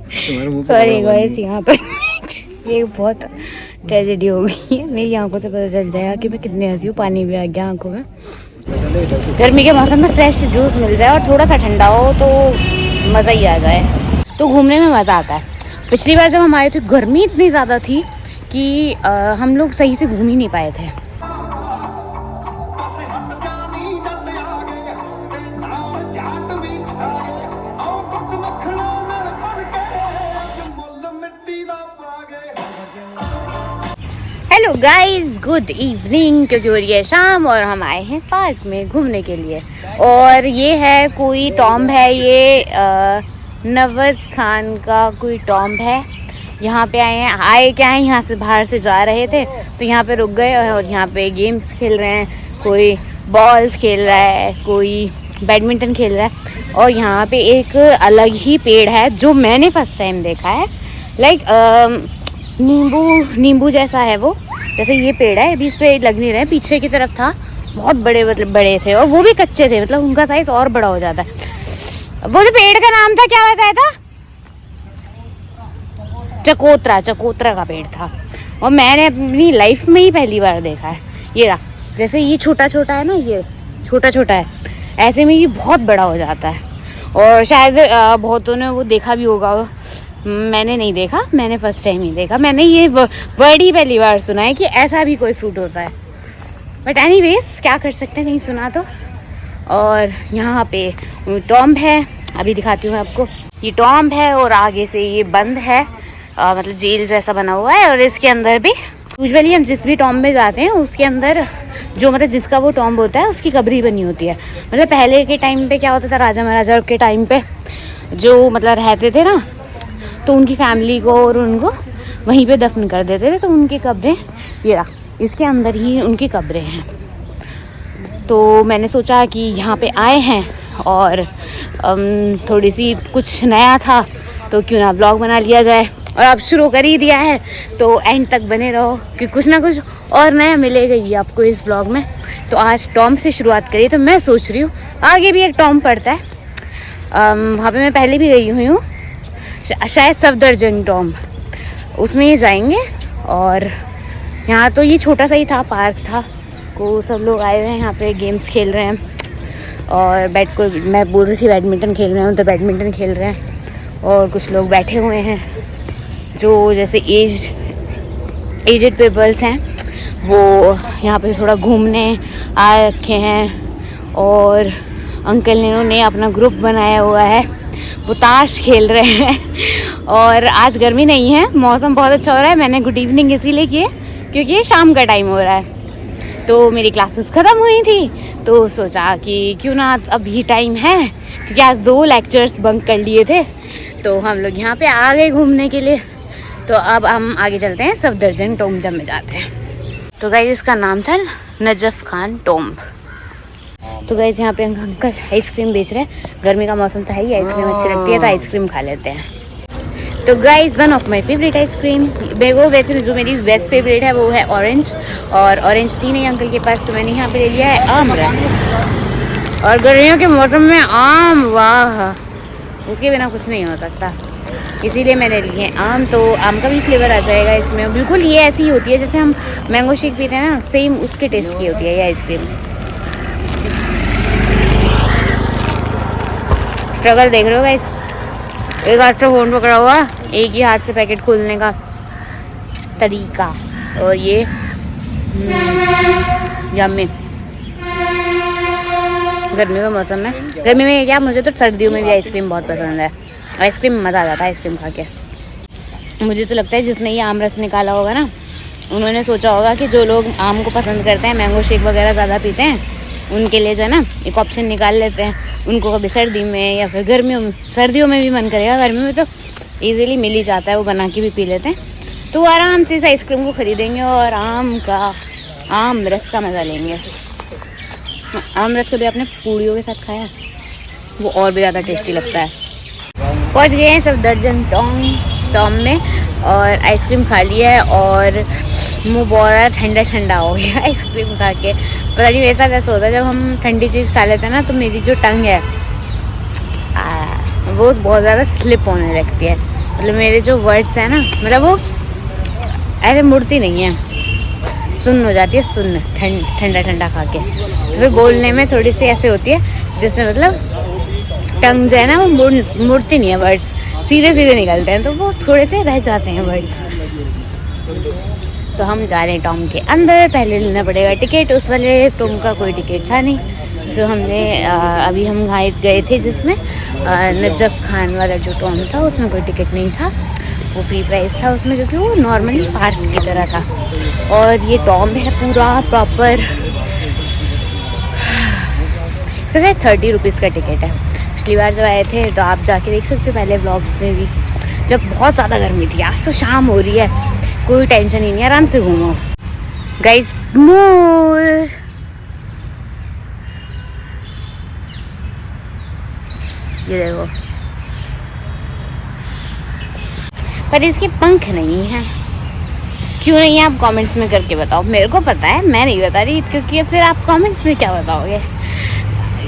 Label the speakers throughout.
Speaker 1: Sorry guys, यहाँ पर ये बहुत ट्रेजेडी हो गई है। मेरी आंखों से पता चल जाएगा कि मैं कितनी हंसी हूँ। पानी भी आ गया आंखों में। गर्मी के मौसम में फ्रेश जूस मिल जाए और थोड़ा सा ठंडा हो तो मज़ा ही आ जाए, तो घूमने में मज़ा आता है। पिछली बार जब हम आए थे गर्मी इतनी ज़्यादा थी कि हम लोग सही से घूम ही नहीं पाए थे। हेलो गाइस, गुड इवनिंग, क्योंकि हो रही है शाम और हम आए हैं पार्क में घूमने के लिए। और ये है कोई टॉम्ब है, ये नवाज़ खान का कोई टॉम्ब है। यहाँ पे आए हैं, आए क्या है, यहाँ से बाहर से जा रहे थे तो यहाँ पे रुक गए और यहाँ पे गेम्स खेल रहे हैं। कोई बॉल्स खेल रहा है, कोई बैडमिंटन खेल रहा है। और यहाँ पे एक अलग ही पेड़ है जो मैंने फर्स्ट टाइम देखा है। लाइक नींबू जैसा है वो, जैसे ये पेड़ है, अभी इस पे लग नहीं रहे। पीछे की तरफ था, बहुत बड़े, मतलब बड़े थे और वो भी कच्चे थे, मतलब उनका साइज और बड़ा हो जाता है। वो जो पेड़ का नाम था, क्या बताया था? चकोतरा का पेड़ था। और मैंने अपनी लाइफ में ही पहली बार देखा है। ये रहा, जैसे ये छोटा छोटा है ना, ये छोटा छोटा है, ऐसे में ये बहुत बड़ा हो जाता है। और शायद बहुतों ने वो देखा भी होगा, मैंने नहीं देखा, मैंने फर्स्ट टाइम ही देखा। मैंने ये वर्ड ही पहली बार सुना है कि ऐसा भी कोई फ्रूट होता है। बट एनीवेज, क्या कर सकते हैं, नहीं सुना तो। और यहाँ पे टॉम्ब है, अभी दिखाती हूँ मैं आपको। ये टॉम्ब है और आगे से ये बंद है, मतलब जेल जैसा बना हुआ है। और इसके अंदर भी यूजुअली हम जिस भी टॉम्ब में जाते हैं उसके अंदर जो, मतलब जिसका वो टॉम्ब होता है उसकी कब्री बनी होती है। मतलब पहले के टाइम पे क्या होता था, राजा महाराजा के टाइम पे जो मतलब रहते थे ना, तो उनकी फैमिली को और उनको वहीं पे दफन कर देते थे। तो उनकी कब्रें, ये रहा, इसके अंदर ही उनकी कब्रें हैं। तो मैंने सोचा कि यहाँ पे आए हैं और थोड़ी सी कुछ नया था तो क्यों ना ब्लॉग बना लिया जाए। और अब शुरू कर ही दिया है तो एंड तक बने रहो कि कुछ ना कुछ और नया मिलेगा ही आपको इस ब्लॉग में। तो आज टॉम्ब से शुरुआत करिए। तो मैं सोच रही हूँ आगे भी एक टॉम्ब पड़ता है, वहाँ पे मैं पहले भी गई हुई हूँ, शायद सफदरजंग टॉम्ब, उसमें ये जाएंगे। और यहाँ तो ये छोटा सा ही था, पार्क था, को सब लोग आए हुए हैं यहाँ पे, गेम्स खेल रहे हैं। और मैं बोल रही थी बैडमिंटन खेल रहे हैं, तो बैडमिंटन खेल रहे हैं। और कुछ लोग बैठे हुए हैं जो जैसे एजेड पीपल्स हैं, वो यहाँ पे थोड़ा घूमने आ रखे हैं। और अंकल ने अपना ग्रुप बनाया हुआ है, वो ताश खेल रहे हैं। और आज गर्मी नहीं है, मौसम बहुत अच्छा हो रहा है। मैंने गुड इवनिंग इसीलिए किए क्योंकि ये शाम का टाइम हो रहा है। तो मेरी क्लासेस ख़त्म हुई थी तो सोचा कि क्यों ना अभी टाइम है, क्योंकि आज 2 लेक्चर्स बंक कर लिए थे। तो हम लोग यहाँ पे आ गए घूमने के लिए। तो अब हम आगे चलते हैं, सफदरजंग टॉम्ब में जाते हैं। तो गाइस, इसका नाम था नजफ़ खान टॉम्ब। तो गाइस, यहाँ पे अंकल आइसक्रीम बेच रहे हैं। गर्मी का मौसम तो है ही, आइसक्रीम अच्छी लगती है तो आइसक्रीम खा लेते हैं। तो guys, one of my favourite ice cream, वैसे जो मेरी बेस्ट फेवरेट है वो है ऑरेंज। और ऑरेंज थी नहीं अंकल के पास, तो मैंने यहाँ पे ले लिया है आम रस। और गर्मियों के मौसम में आम, वाह, उसके बिना कुछ नहीं हो सकता, इसीलिए मैंने लिए हैं आम। तो आम का भी फ्लेवर आ जाएगा इसमें, बिल्कुल ये ऐसी ही होती है जैसे हम मैंगो शेक पीते हैं ना, सेम उसके टेस्ट की होती है ये आइसक्रीम। स्ट्रगल देख रहे हो गाइस, एक हाथ से फ़ोन पकड़ा हुआ, एक ही हाथ से पैकेट खोलने का तरीका। और ये यम्मी। गर्मी के मौसम में, गर्मी में क्या, मुझे तो सर्दियों में भी आइसक्रीम बहुत पसंद है। आइसक्रीम में मज़ा आ जाता है आइसक्रीम खा के। मुझे तो लगता है जिसने ये आम रस निकाला होगा ना, उन्होंने सोचा होगा कि जो लोग आम को पसंद करते हैं, मैंगो शेक वगैरह ज़्यादा पीते हैं, उनके लिए जो है ना एक ऑप्शन निकाल लेते हैं। उनको कभी सर्दी में या फिर गर्मियों में, सर्दियों में भी मन करेगा, गर्मी में तो इजीली मिल ही जाता है, वो बना के भी पी लेते हैं। तो आराम से इस आइसक्रीम को ख़रीदेंगे और आम रस का मज़ा लेंगे। आम रस कभी आपने पूड़ियों के साथ खाया, वो और भी ज़्यादा टेस्टी लगता है। पहुँच गए हैं सफदरजंग टॉम्ब में और आइसक्रीम खा लिया है और मुँह बहुत ठंडा ठंडा हो गया आइसक्रीम खा के। पता नहीं मेरे साथ ऐसा होता है, जब हम ठंडी चीज़ खा लेते हैं ना, तो मेरी जो टंग है वो बहुत ज़्यादा स्लिप होने लगती है। मतलब मेरे जो वर्ड्स हैं ना, मतलब वो ऐसे मुड़ती नहीं है, सुन्न हो जाती है, सुन्न, ठंडा ठंडा खा के। तो फिर बोलने में थोड़ी सी ऐसे होती है जैसे मतलब टंग जो है ना वो मुड़ती नहीं है, वर्ड्स सीधे सीधे निकलते हैं, तो वो थोड़े से रह जाते हैं वर्ड्स। तो हम जा रहे हैं टॉम के अंदर। पहले लेना पड़ेगा टिकट। उस वाले टॉम का कोई टिकट था नहीं, जो हमने अभी हम गए थे जिसमें नजफ खान वाला जो टॉम था, उसमें कोई टिकट नहीं था, वो फ्री प्राइस था उसमें, क्योंकि वो नॉर्मली पार्क की तरह था। और ये टॉम है पूरा प्रॉपर, कैसे 30 रुपीज़ का टिकट है। पिछली बार जब आए थे तो आप जाके देख सकते हो पहले व्लॉग्स में भी, जब बहुत ज़्यादा गर्मी थी। आज तो शाम हो रही है, कोई टेंशन ही नहीं, आराम से घूमो। गाइस मोर, ये देखो, पर इसके पंख नहीं है। क्यों नहीं है आप कमेंट्स में करके बताओ। मेरे को पता है, मैं नहीं बता रही, क्योंकि फिर आप कमेंट्स में क्या बताओगे।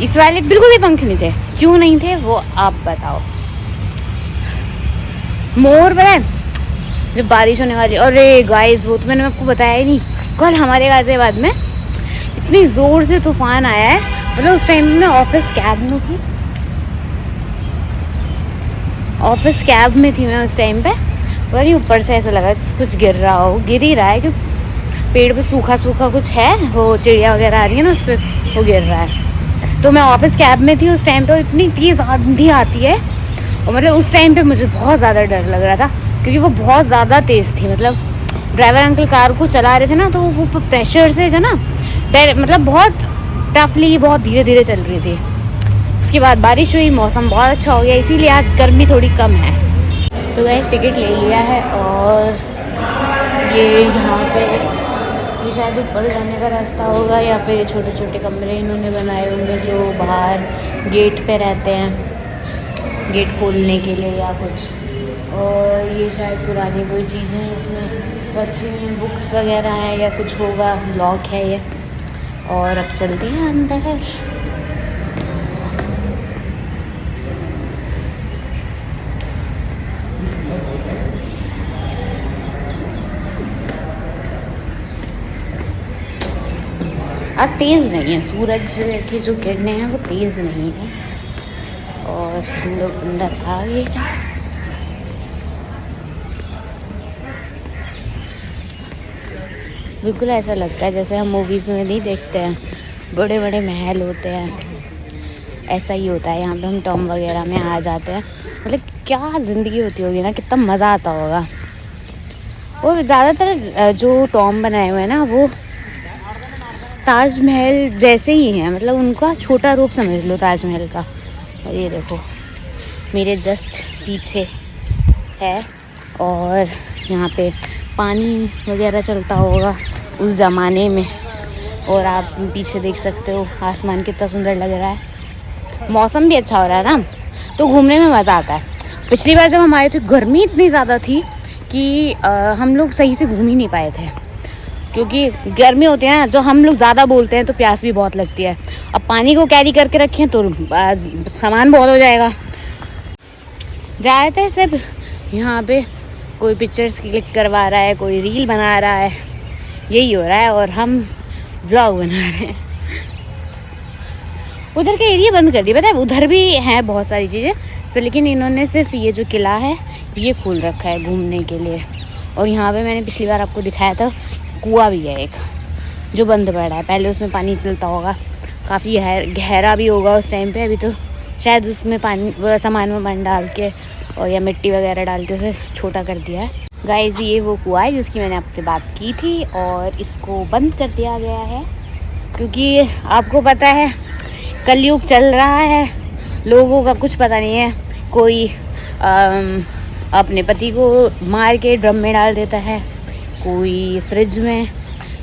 Speaker 1: इस वाले बिल्कुल भी पंख नहीं थे, क्यों नहीं थे वो आप बताओ। मोर पता है जब बारिश होने वाली, अरे गाइस वो तो मैंने आपको बताया ही नहीं, कल हमारे गाजियाबाद में इतनी ज़ोर से तूफान आया है। मतलब उस टाइम में ऑफिस कैब में थी, मैं उस टाइम पे, वही ऊपर से ऐसा लगा कुछ गिर रहा हो, गिर ही रहा है, क्योंकि पेड़ पे सूखा कुछ है, वो चिड़िया वगैरह आ रही है ना, उस पर वो गिर रहा है। तो मैं ऑफिस कैब में थी उस टाइम पे, इतनी तेज़ आंधी आती है, और मतलब उस टाइम पे मुझे बहुत ज़्यादा डर लग रहा था, क्योंकि वो बहुत ज़्यादा तेज़ थी। मतलब ड्राइवर अंकल कार को चला रहे थे ना, तो वो प्रेशर से जो ना मतलब बहुत टफली, बहुत धीरे धीरे चल रही थी। उसके बाद बारिश हुई, मौसम बहुत अच्छा हो गया, इसीलिए आज गर्मी थोड़ी कम है। तो गाइस टिकट ले लिया है, और ये यहाँ पे ये शायद ऊपर जाने का रास्ता होगा, या फिर ये छोटे छोटे कमरे इन्होंने बनाए होंगे जो बाहर गेट पे रहते हैं, गेट खोलने के लिए या कुछ। और ये शायद पुरानी कोई चीज़ें इसमें रखी हुई हैं, बुक्स वगैरह हैं या कुछ होगा, लॉक है ये। और अब चलते हैं अंदर। आज तेज़ नहीं है, सूरज की जो किरणें हैं वो तेज़ नहीं है, और हम लोग अंदर आ गए हैं। बिल्कुल ऐसा लगता है जैसे हम मूवीज़ में नहीं देखते हैं, बड़े बड़े महल होते हैं, ऐसा ही होता है यहाँ पे। हम टॉम वगैरह में आ जाते हैं, मतलब क्या ज़िंदगी होती होगी ना, कितना मज़ा आता होगा। और ज़्यादातर जो टॉम बनाए हुए हैं ना, वो ताजमहल जैसे ही हैं, मतलब उनका छोटा रूप समझ लो ताजमहल का। और ये देखो मेरे जस्ट पीछे है, और यहाँ पे पानी वगैरह चलता होगा उस ज़माने में, और आप पीछे देख सकते हो आसमान कितना सुंदर लग रहा है। मौसम भी अच्छा हो रहा है ना, तो घूमने में मज़ा आता है। पिछली बार जब हम आए थे गर्मी इतनी ज़्यादा थी कि हम लोग सही से घूम ही नहीं पाए थे, क्योंकि गर्मी होती है ना, जो हम लोग ज़्यादा बोलते हैं तो प्यास भी बहुत लगती है। अब पानी को कैरी करके रखें तो सामान बहुत हो जाएगा। ज़्यादातर सब यहाँ पे कोई पिक्चर्स क्लिक करवा रहा है, कोई रील बना रहा है, यही हो रहा है, और हम व्लॉग बना रहे हैं। उधर का एरिया बंद कर दिया, पता है, उधर भी हैं बहुत सारी चीज़ें तो, लेकिन इन्होंने सिर्फ ये जो किला है ये खोल रखा है घूमने के लिए। और यहाँ पे मैंने पिछली बार आपको दिखाया था कुआं भी है एक, जो बंद पड़ा है, पहले उसमें पानी चलता होगा, काफ़ी गहरा भी होगा उस टाइम पे। अभी तो शायद उसमें पानी सामान वामान डाल के और या मिट्टी वगैरह डाल के उसे छोटा कर दिया है। गाइस ये वो कुआं है जिसकी मैंने आपसे बात की थी, और इसको बंद कर दिया गया है, क्योंकि आपको पता है कलयुग चल रहा है, लोगों का कुछ पता नहीं है। कोई अपने पति को मार के ड्रम में डाल देता है, कोई फ्रिज में,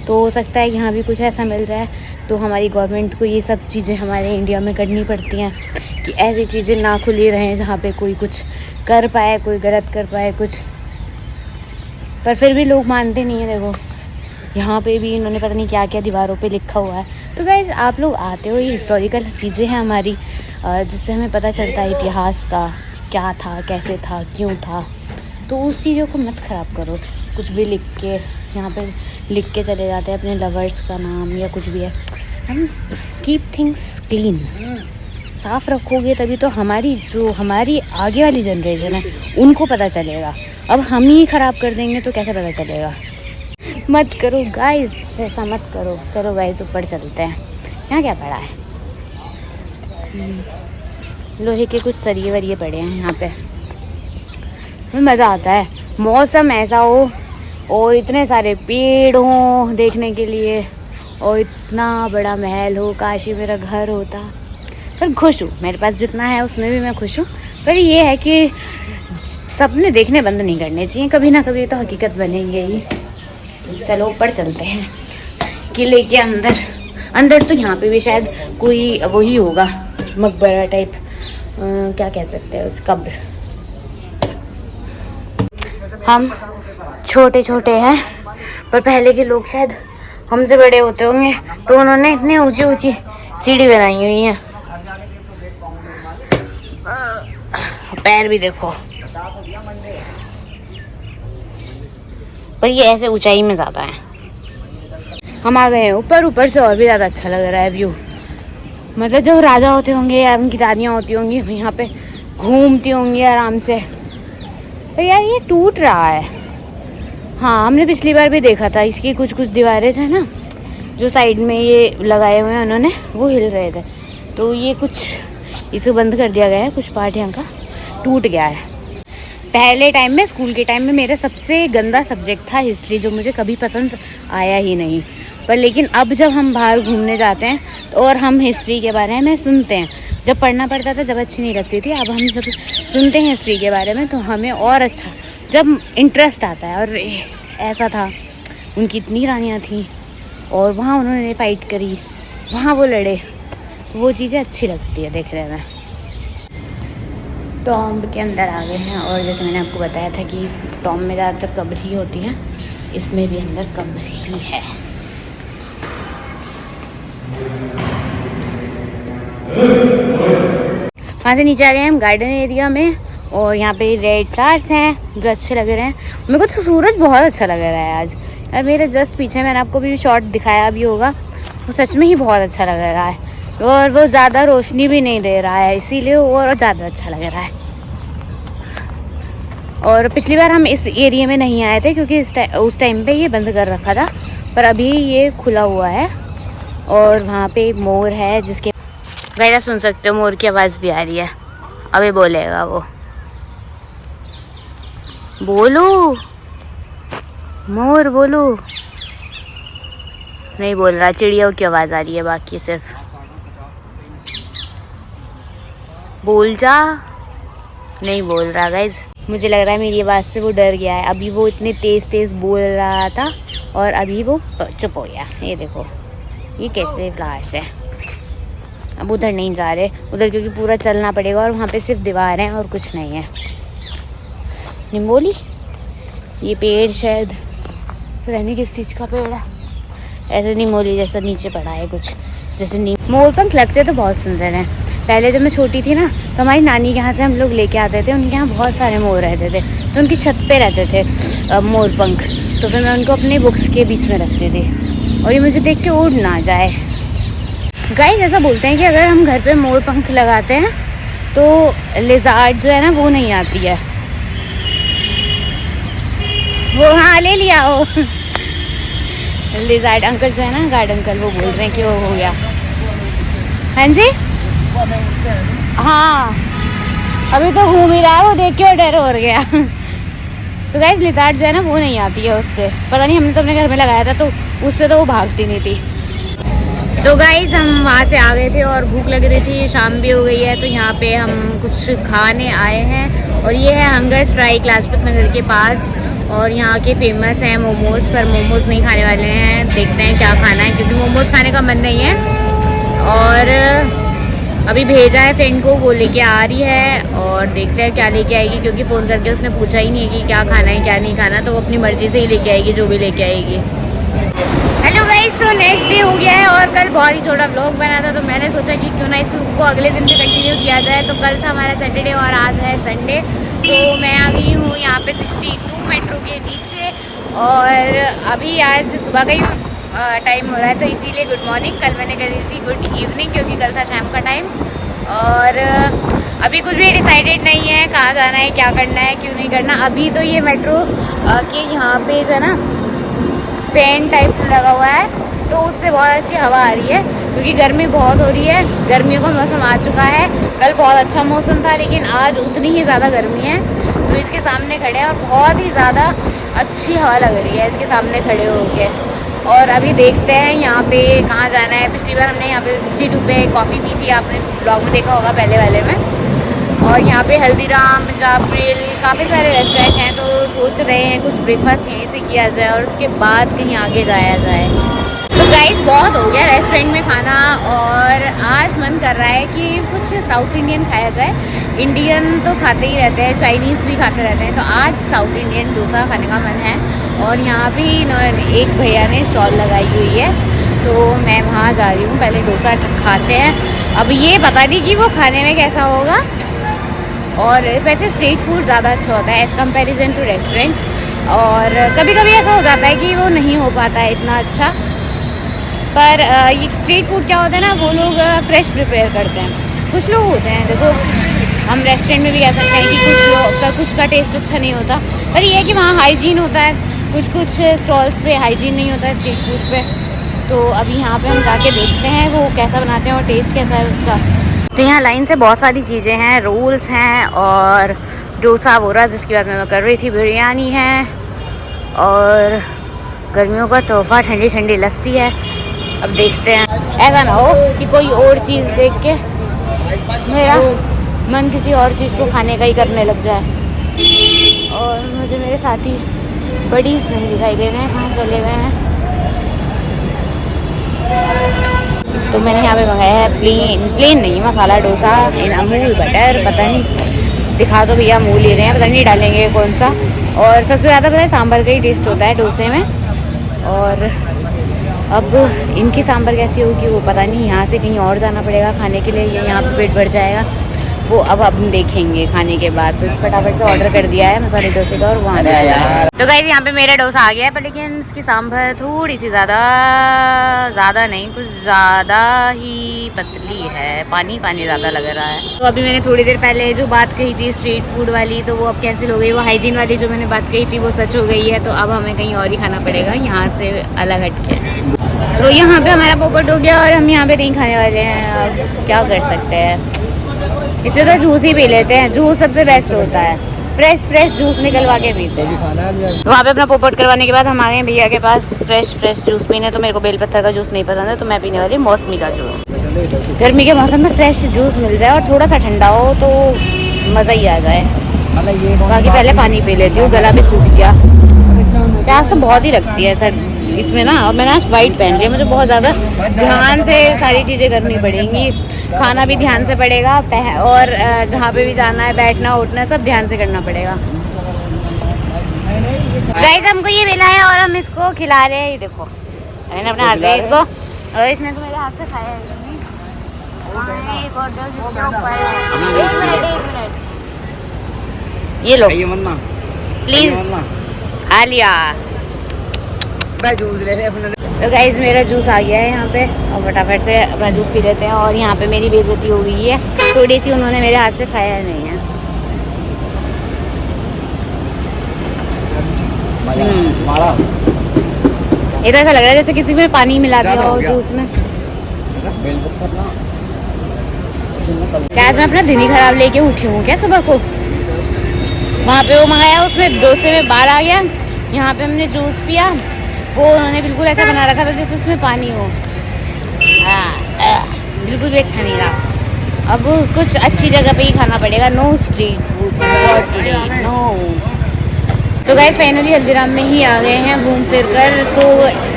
Speaker 1: तो हो सकता है यहाँ भी कुछ ऐसा मिल जाए। तो हमारी गवर्नमेंट को ये सब चीज़ें हमारे इंडिया में करनी पड़ती हैं कि ऐसी चीज़ें ना खुली रहें जहाँ पे कोई कुछ कर पाए, कोई गलत कर पाए कुछ। पर फिर भी लोग मानते नहीं हैं। देखो यहाँ पे भी इन्होंने पता नहीं क्या क्या दीवारों पे लिखा हुआ है। तो गाइस आप लोग आते हो, ये हिस्टोरिकल चीज़ें हैं हमारी, जिससे हमें पता चलता है इतिहास का क्या था, कैसे था, क्यों था। तो उस चीज़ों को मत ख़राब करो। कुछ भी लिख के यहाँ पे लिख के चले जाते हैं अपने लवर्स का नाम या कुछ भी है। हम कीप थिंग्स क्लीन, साफ़ रखोगे तभी तो हमारी आगे वाली जनरेशन है उनको पता चलेगा। अब हम ही ख़राब कर देंगे तो कैसे पता चलेगा। मत करो गाइस, ऐसा मत करो। चलो गाइस ऊपर चलते हैं। यहाँ क्या पड़ा है? लोहे के कुछ सरिये वरिये पड़े हैं यहाँ पे। मज़ा आता है, मौसम ऐसा हो और इतने सारे पेड़ हों देखने के लिए और इतना बड़ा महल हो। काश ही मेरा घर होता। पर खुश हूँ, मेरे पास जितना है उसमें भी मैं खुश हूँ। पर ये है कि सपने देखने बंद नहीं करने चाहिए, कभी ना कभी तो हकीकत बनेंगे ही। चलो ऊपर चलते हैं किले के अंदर तो यहाँ पे भी शायद कोई वही होगा, मकबरा टाइप, क्या कह सकते हैं उस, कब्र। हम छोटे छोटे हैं पर पहले के लोग शायद हमसे बड़े होते होंगे, तो उन्होंने इतनी ऊंची ऊंची सीढ़ी बनाई हुई है। पैर भी देखो, पर ये ऐसे ऊंचाई में ज़्यादा है। हम आ गए हैं ऊपर से और भी ज़्यादा अच्छा लग रहा है व्यू। मतलब जब राजा होते होंगे या उनकी दादियाँ होती होंगी यहाँ पे घूमती होंगी आराम से। पर यार ये टूट रहा है। हाँ, हमने पिछली बार भी देखा था, इसकी कुछ दीवारें जो है ना, जो साइड में ये लगाए हुए हैं उन्होंने, वो हिल रहे थे। तो ये कुछ इसे बंद कर दिया गया है, कुछ पार्ट यहाँ का टूट गया है। पहले टाइम में, स्कूल के टाइम में मेरा सबसे गंदा सब्जेक्ट था हिस्ट्री, जो मुझे कभी पसंद आया ही नहीं। पर लेकिन अब जब हम बाहर घूमने जाते हैं तो और हम हिस्ट्री के बारे में सुनते हैं, जब पढ़ना पड़ता था जब अच्छी नहीं लगती थी, अब हम जब सुनते हैं हिस्ट्री के बारे में तो हमें और अच्छा, जब इंटरेस्ट आता है। और ऐसा था, उनकी इतनी रानियाँ थीं और वहाँ उन्होंने फ़ाइट करी, वहाँ वो लड़े, तो वो चीज़ें अच्छी लगती है देखने में। टॉम्ब के अंदर आ गए हैं और जैसे मैंने आपको बताया था कि इस टॉम्ब में ज़्यादातर कब्र ही होती है, इसमें भी अंदर कब्र ही है। वहाँ से नीचे आ गए हम गार्डन एरिया में और यहाँ पे रेड फ्लावर्स हैं जो अच्छे लग रहे हैं। मेरे को तो सूरज बहुत अच्छा लग रहा है आज यार। मेरे जस्ट पीछे मैंने आपको भी शॉट दिखाया भी होगा, वो सच में ही बहुत अच्छा लग रहा है और वो ज़्यादा रोशनी भी नहीं दे रहा है, इसीलिए और ज़्यादा अच्छा लग रहा है। और पिछली बार हम इस एरिया में नहीं आए थे क्योंकि उस टाइम पे ये बंद कर रखा था, पर अभी ये खुला हुआ है। और वहाँ पे एक मोर है जिसके गाइस सुन सकते हो, मोर की आवाज़ भी आ रही है। अभी बोलेगा वो, बोलो मोर बोलो, नहीं बोल रहा। चिड़ियों की आवाज़ आ रही है, बाकी सिर्फ बोल जा, नहीं बोल रहा गाइस। मुझे लग रहा है मेरी आवाज़ से वो डर गया है। अभी वो इतने तेज़ बोल रहा था और अभी वो चुप हो गया। ये देखो ये कैसे फ्लावर्स है। अब उधर नहीं जा रहे, उधर क्योंकि पूरा चलना पड़ेगा और वहाँ पे सिर्फ दीवार हैं और कुछ नहीं है। निम्बोली, ये पेड़ शायद पता नहीं किस चीज़ का पेड़ है, ऐसे निम्बोली जैसा नीचे पड़ा है कुछ, जैसे मोर पंख लगते तो बहुत सुंदर हैं। पहले जब मैं छोटी थी ना तो हमारी नानी के यहाँ से हम लोग लेके आते थे, उनके यहाँ बहुत सारे मोर रहते थे, तो उनकी छत पे रहते थे मोर पंख। तो फिर मैं उनको अपने बुक्स के बीच में रखती थी और ये मुझे देख के उड़ ना जाए। गाइस ऐसा बोलते हैं कि अगर हम घर पे मोर पंख लगाते हैं तो लिज़ार्ड जो है ना वो नहीं आती है। वो हाँ ले लिया वो लिज़ार्ड अंकल जो है ना, गार्ड अंकल, वो बोल रहे हैं कि वो हो गया। हाँ जी, हाँ अभी तो घूम ही रहा है, वो देख के और डर हो गया। तो गाइस लिज़ार्ड जो है ना वो नहीं आती है उससे, पता नहीं, हमने तो अपने घर में लगाया था तो उससे तो वो भागती नहीं थी। तो गाइस हम वहाँ से आ गए थे और भूख लग रही थी, शाम भी हो गई है, तो यहाँ पे हम कुछ खाने आए हैं और ये है हंगर स्ट्राइक लाजपत नगर के पास। और यहाँ के फेमस हैं मोमोज़, पर मोमोज़ नहीं खाने वाले हैं, देखते हैं क्या खाना है क्योंकि मोमोज़ खाने का मन नहीं है। और अभी भेजा है फ्रेंड को, वो लेके आ रही है और देखते हैं क्या लेके आएगी, क्योंकि फ़ोन करके उसने पूछा ही नहीं है कि क्या खाना है क्या नहीं खाना, तो वो अपनी मर्ज़ी से ही लेके आएगी जो भी लेके आएगी। हेलो गाइस, तो नेक्स्ट डे हो गया है और कल बहुत ही छोटा व्लॉग बना था, तो मैंने सोचा कि क्यों ना इसको अगले दिन पे कंटिन्यू किया जाए। तो कल था हमारा सैटरडे और आज है संडे। तो मैं आ गई हूँ यहाँ पे 60 और अभी आज सुबह का ही टाइम हो रहा है, तो इसीलिए गुड मॉर्निंग। कल मैंने करी थी गुड इवनिंग, क्योंकि कल था शाम का टाइम। और अभी कुछ भी डिसाइडेड नहीं है कहाँ जाना है, क्या करना है, क्यों नहीं करना। अभी तो ये मेट्रो के यहाँ पे जो है ना फैन टाइप लगा हुआ है, तो उससे बहुत अच्छी हवा आ रही है, क्योंकि गर्मी बहुत हो रही है। गर्मियों का मौसम आ चुका है। कल बहुत अच्छा मौसम था, लेकिन आज उतनी ही ज़्यादा गर्मी है। तो इसके सामने खड़े हैं और बहुत ही ज़्यादा अच्छी हवा लग रही है इसके सामने खड़े होके। और अभी देखते हैं यहाँ पे कहाँ जाना है। पिछली बार हमने यहाँ पे 62 पे कॉफ़ी पी थी, आपने ब्लॉग में देखा होगा पहले वाले में। और यहाँ पे हल्दीराम, पंजाब ग्रिल, काफ़ी सारे रेस्टोरेंट हैं, तो सोच रहे हैं कुछ ब्रेकफास्ट यहीं से किया जाए और उसके बाद कहीं आगे जाया जाए। तो गाइस बहुत हो गया रेस्टोरेंट में खाना, और आज मन कर रहा है कि कुछ साउथ इंडियन खाया जाए। इंडियन तो खाते ही रहते हैं, चाइनीज़ भी खाते रहते हैं, तो आज साउथ इंडियन डोसा खाने का मन है। और यहाँ भी एक भैया ने स्टॉल लगाई हुई है, तो मैं वहाँ जा रही हूँ। पहले डोसा खाते हैं। अब ये पता नहीं कि वो खाने में कैसा होगा। और वैसे स्ट्रीट फूड ज़्यादा अच्छा होता है एज़ कम्पेरिजन टू रेस्टोरेंट। और कभी कभी ऐसा हो जाता है कि वो नहीं हो पाता है इतना अच्छा। पर ये स्ट्रीट फूड क्या होता है ना, वो लोग फ्रेश प्रिपेयर करते हैं। कुछ लोग होते हैं, देखो हम रेस्टोरेंट में भी कह सकते हैं कि कुछ का टेस्ट अच्छा नहीं होता, पर ये है कि वहाँ हाइजीन होता है। कुछ स्टॉल्स पे हाइजीन नहीं होता है स्ट्रीट फूड पे। तो अभी यहाँ पे हम जाके देखते हैं वो कैसा बनाते हैं और टेस्ट कैसा है उसका। तो यहाँ लाइन से बहुत सारी चीज़ें हैं, रोल्स हैं और डोसा बोरा, जिसकी बात मैं कर रही थी, बिरयानी है और गर्मियों का तोहफा ठंडी ठंडी लस्सी है। अब देखते हैं, ऐसा ना हो कि कोई और चीज़ देख के मेरा मन किसी और चीज़ को खाने का ही करने लग जाए। और मुझे मेरे साथी बडीज़ नहीं दिखाई दे रहे हैं, कहाँ चले गए हैं। तो मैंने यहाँ पे मंगाया है प्लेन नहीं, मसाला डोसा इन अमूल बटर। पता नहीं, दिखा तो भैया अमूल ही रहे हैं, पता नहीं डालेंगे कौन सा। और सबसे ज़्यादा पता है सांभर का ही टेस्ट होता है डोसे में। और अब इनकी सांभर कैसी होगी वो पता नहीं। यहाँ से कहीं और जाना पड़ेगा खाने के लिए, या यहाँ पे पेट भर जाएगा वो अब हम देखेंगे खाने के बाद। तो फटाफट से ऑर्डर कर दिया है मसाले डोसे का और वहाँ आया। तो गाइस यहाँ पे मेरा डोसा आ गया है, पर लेकिन इसकी सांभर थोड़ी सी ज़्यादा नहीं, कुछ ज़्यादा ही पतली है, पानी पानी ज़्यादा लग रहा है। तो अभी मैंने थोड़ी देर पहले जो बात कही थी स्ट्रीट फूड वाली, तो वो अब कैंसिल हो गई। वो हाइजीन वाली जो मैंने बात कही थी वो सच हो गई है। तो अब हमें कहीं और ही खाना पड़ेगा यहाँ से अलग हट के। तो यहाँ पे हमारा पोपट हो गया और हम यहाँ पे नहीं खाने वाले हैं। अब क्या कर सकते हैं, इससे तो जूस ही पी लेते हैं। जूस सबसे बेस्ट होता है, फ्रेश जूस निकलवा के पीते हैं। तो वहाँ पे अपना पोपट करवाने के बाद हम आ गए भैया के पास फ्रेश जूस पीने। तो मेरे को बेलपत्थर का जूस नहीं पसंद है, तो मैं पीने वाली मौसमी का जूस। गर्मी के मौसम में फ्रेश जूस मिल जाए और थोड़ा सा ठंडा हो तो मज़ा ही आ जाए। बाकी पहले पानी पी लेती हूँ, गला भी सूख गया। प्यास तो बहुत ही लगती है सर इसमें ना। और मैंने आज वाइट पहन लिया, मुझे बहुत ज़्यादा ध्यान से सारी चीज़ें करनी पड़ेंगी। खाना भी ध्यान से पड़ेगा और जहाँ पे भी जाना है, बैठना उठना सब ध्यान से करना पड़ेगा। गाइस हमको ये मिला है और हम इसको खिला रहे हैं। ये देखो मैंने अपने हाथ से इसको, और इसने तो मेरे हाथ से खाया है। एक और दो जिसके ऊपर। एक मिनट ये लो प्लीज। आलिया जूस ले ले अपना। तो गाइस मेरा जूस आ गया है यहाँ पे, और फटाफट से अपना जूस पी लेते हैं। और यहाँ पे मेरी बेइज्जती हो गई है, थोड़ी सी उन्होंने मेरे हाथ से खाया नहीं है। ये तो ऐसा लग रहा है जैसे किसी में पानी मिला दिया हो जूस में। क्या मैं अपना दिन ही खराब लेके उठी हूँ क्या सुबह को। वहाँ पे वो मंगाया, उसमें डोसे में बाल आ गया। यहाँ पे हमने जूस पिया, वो उन्होंने बिल्कुल ऐसा बना रखा था जैसे उसमें पानी हो। बिल्कुल भी अच्छा नहीं रहा। अब कुछ अच्छी जगह पे ही खाना पड़ेगा। No street food today, no. तो गाइस फाइनली हल्दीराम में ही आ गए हैं घूम फिर कर। तो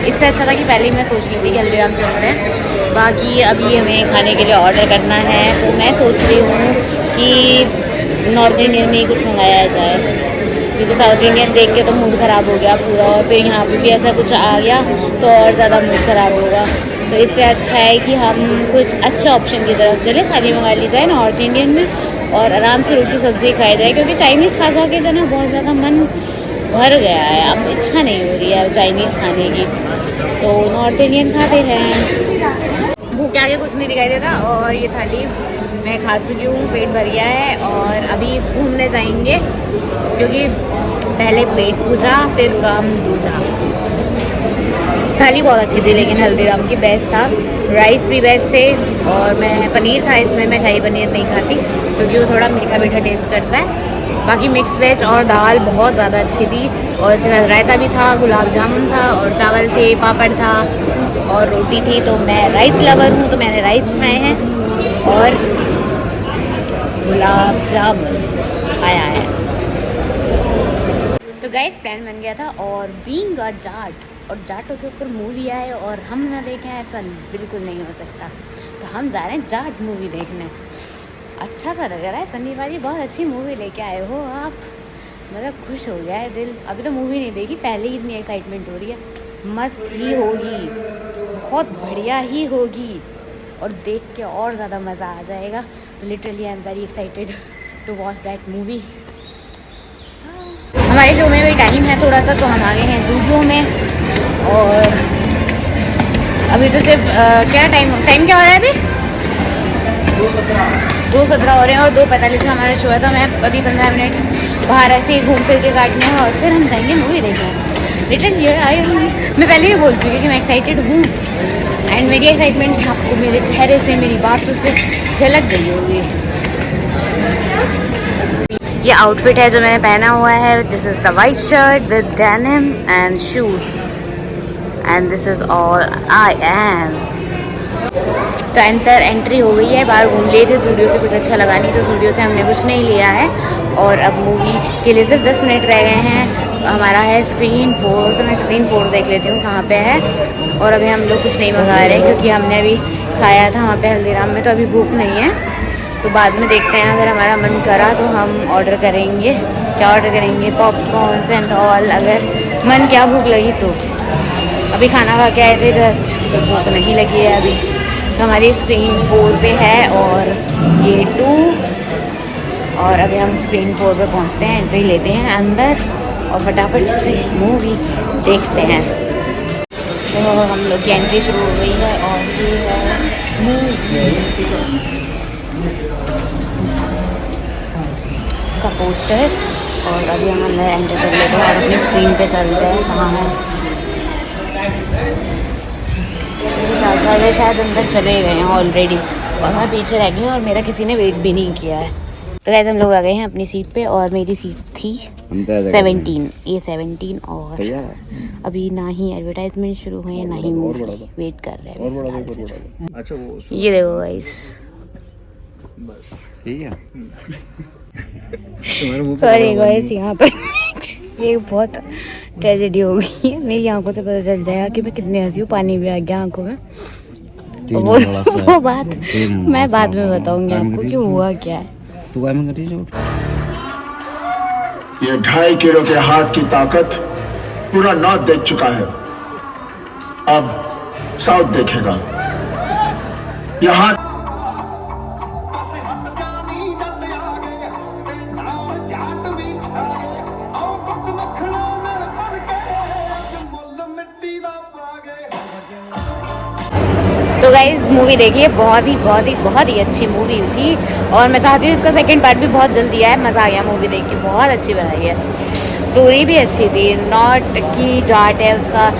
Speaker 1: इससे अच्छा था कि पहले ही मैं सोच ली थी कि हल्दीराम चलते हैं। बाकी अभी हमें खाने के लिए ऑर्डर करना है, तो मैं सोच रही हूँ कि नॉर्थ इंडियन में ही कुछ मंगाया जाए। क्योंकि साउथ इंडियन देख के तो मूड ख़राब हो गया पूरा, और फिर यहाँ पे भी ऐसा कुछ आ गया तो और ज़्यादा मूड ख़राब होगा। तो इससे अच्छा है कि हम कुछ अच्छे ऑप्शन की तरफ चले, थाली मंगा ली जाए नॉर्थ इंडियन में और आराम से रोटी सब्ज़ी खाई जाए, क्योंकि चाइनीज़ खा खा के जो ना बहुत ज़्यादा मन भर गया है, अब इच्छा नहीं हो रही है चाइनीज़ खाने की, तो नॉर्थ इंडियन खाते हैं। भूख के आगे कुछ नहीं दिखाई देता। और ये थाली मैं खा चुकी हूँ, पेट भर गया है और अभी घूमने जाएंगे, क्योंकि पहले पेट पूजा फिर काम दूजा। थाली बहुत अच्छी थी लेकिन हल्दीराम की बेस्ट था, राइस भी बेस्ट थे, और मैं पनीर था इसमें, मैं शाही पनीर नहीं खाती क्योंकि वो थोड़ा मीठा मीठा टेस्ट करता है। बाकी मिक्स वेज और दाल बहुत ज़्यादा अच्छी थी, और रायता भी था, गुलाब जामुन था और चावल थे, पापड़ था और रोटी थी। तो मैं राइस लवर हूँ तो मैंने राइस खाए हैं और गुलाब जामुन खाया है। तो गाइस प्लान बन गया था, और बीइंग अ जाट और जाटों के ऊपर मूवी आए और हम ना देखें ऐसा बिल्कुल नहीं हो सकता। तो हम जा रहे हैं जाट मूवी देखने। अच्छा सा लग रहा है, सन्नी भाजी बहुत अच्छी मूवी लेके आए हो आप, मतलब खुश हो गया है दिल। अभी तो मूवी नहीं देखी, पहले ही इतनी एक्साइटमेंट हो रही है। मस्त ही होगी, बहुत बढ़िया ही होगी, और देख के और ज़्यादा मज़ा आ जाएगा। तो literally I am very excited to watch that movie. हमारे शो में भी टाइम है थोड़ा सा, तो हम आ गए हैं ज़ूडियो में, और अभी तो सिर्फ क्या टाइम क्या हो रहा है अभी? 2:17 हो रहे हैं और 2:45 का हमारा शो है। तो मैं अभी 15 मिनट बाहर ऐसे ही घूम फिर के काटने हैं और फिर हम जाएंगे मूवी देखने। लिटरली मैं पहले ही बोल चुकी कि मैं एक्साइटेड हूँ, एंड मेरी एक्साइटमेंट आपको मेरे चेहरे से, मेरी बातों से झलक गई होगी। ये आउटफिट है जो मैंने पहना हुआ है, this is the white shirt with denim and shoes, and this is all I am. तो एंट्री हो गई है, बाहर घूम लिए थे, स्टूडियो से कुछ अच्छा लगा नहीं तो स्टूडियो से हमने कुछ नहीं लिया है, और अब मूवी के लिए सिर्फ 10 मिनट रह गए हैं। हमारा है स्क्रीन 4, तो मैं स्क्रीन 4 देख लेती हूँ कहाँ पे है। और अभी हम लोग कुछ नहीं मंगा रहे हैं क्योंकि हमने अभी खाया था वहाँ पे हल्दीराम में, तो अभी भूख नहीं है, तो बाद में देखते हैं। अगर हमारा मन करा तो हम ऑर्डर करेंगे। क्या ऑर्डर करेंगे? पॉपकॉर्न्स एंड ऑल, अगर मन क्या भूख लगी तो। अभी खाना खा के आए थे जस्ट, तो भूख नहीं लगी है अभी। तो हमारी स्क्रीन 4 पे है और ये 2, और अभी हम स्क्रीन 4 पे पहुंचते हैं, एंट्री लेते हैं अंदर और फटाफट से मूवी देखते हैं। तो हम लोग की एंट्री शुरू हो गई है, और ये है मूवी का पोस्टर, और अभी हम अंदर एंटर कर लेते हैं और अपनी स्क्रीन पे चलते हैं। कहाँ है मेरे साथ वाले? शायद अंदर चले गए हैं ऑलरेडी, और मैं पीछे रह गई हूँ और मेरा किसी ने वेट भी नहीं किया है। तो वैसे हम लोग आ गए हैं अपनी सीट पे, और मेरी सीट थी 17, A17, और अभी ना ही एडवर्टाइजमेंट शुरू हुए ना ही मूवी, वेट कर रहे हैं। अच्छा ये देखो गाइस, सॉरी गाइस, यहाँ पर ये बहुत ट्रेजेडी हो गई है। मेरी आंखों से पता चल जाएगा कि मैं कितनी हंसी हूँ, पानी भी आ गया आंखों में। वो बात मैं बाद में बताऊंगी आपको कि हुआ क्या है।
Speaker 2: ये 2.5 किलो के हाथ की ताकत पूरा नॉर्थ देख चुका है, अब साउथ देखेगा। यहाँ
Speaker 1: तो गाइज मूवी देखिए, बहुत ही अच्छी मूवी थी, और मैं चाहती हूँ इसका सेकंड पार्ट भी बहुत जल्दी आए। मज़ा आ गया मूवी देख के, बहुत अच्छी बनाई है, स्टोरी भी अच्छी थी। नॉट की जाट है उसका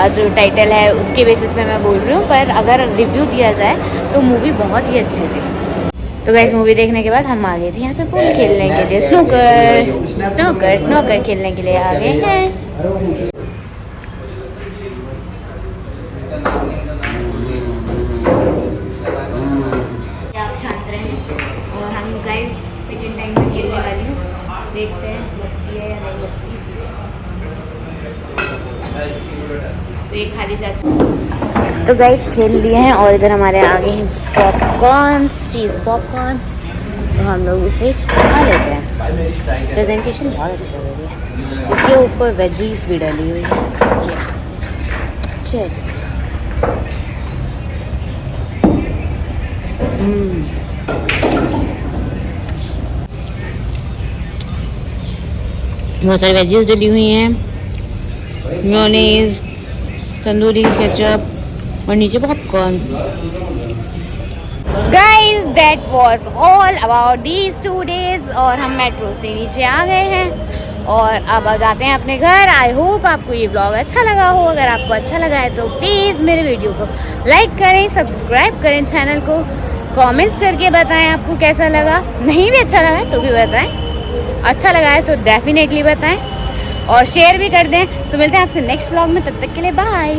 Speaker 1: जो टाइटल है, उसके बेसिस पे मैं बोल रही हूँ, पर अगर रिव्यू दिया जाए तो मूवी बहुत ही अच्छी थी। तो गाइज मूवी देखने के बाद हम आ गए थे यहाँ पे पूल खेलने के लिए, स्नूकर खेलने के लिए आ गए हैं। देखते हैं लगती है या नहीं लगती। तो ये खाली जा चुकी। तो गाइस खेल लिए हैं, और इधर हमारे आगे हैं पॉपकॉर्न, चीज़ पॉपकॉर्न, तो हम लोग उसे खा लेते हैं। प्रेजेंटेशन बहुत अच्छी लग रही है। इसके ऊपर वेजीज भी डली हुई है। चीयर्स। बहुत सारी वेजीज डली हुई हैं, मेयोनीज, तंदूरी केचप और नीचे popcorn. Guys that was all about these 2 days। और हम मेट्रो से नीचे आ गए हैं और अब आ जाते हैं अपने घर। आई होप आपको ये ब्लॉग अच्छा लगा हो। अगर आपको अच्छा लगा है तो प्लीज़ मेरे वीडियो को लाइक करें, सब्सक्राइब करें चैनल को, कमेंट्स करके बताएं आपको कैसा लगा। नहीं भी अच्छा लगा है तो भी बताएं, अच्छा लगा है तो डेफिनेटली बताएं और शेयर भी कर दें। तो मिलते हैं आपसे नेक्स्ट ब्लॉग में, तब तक के लिए बाय।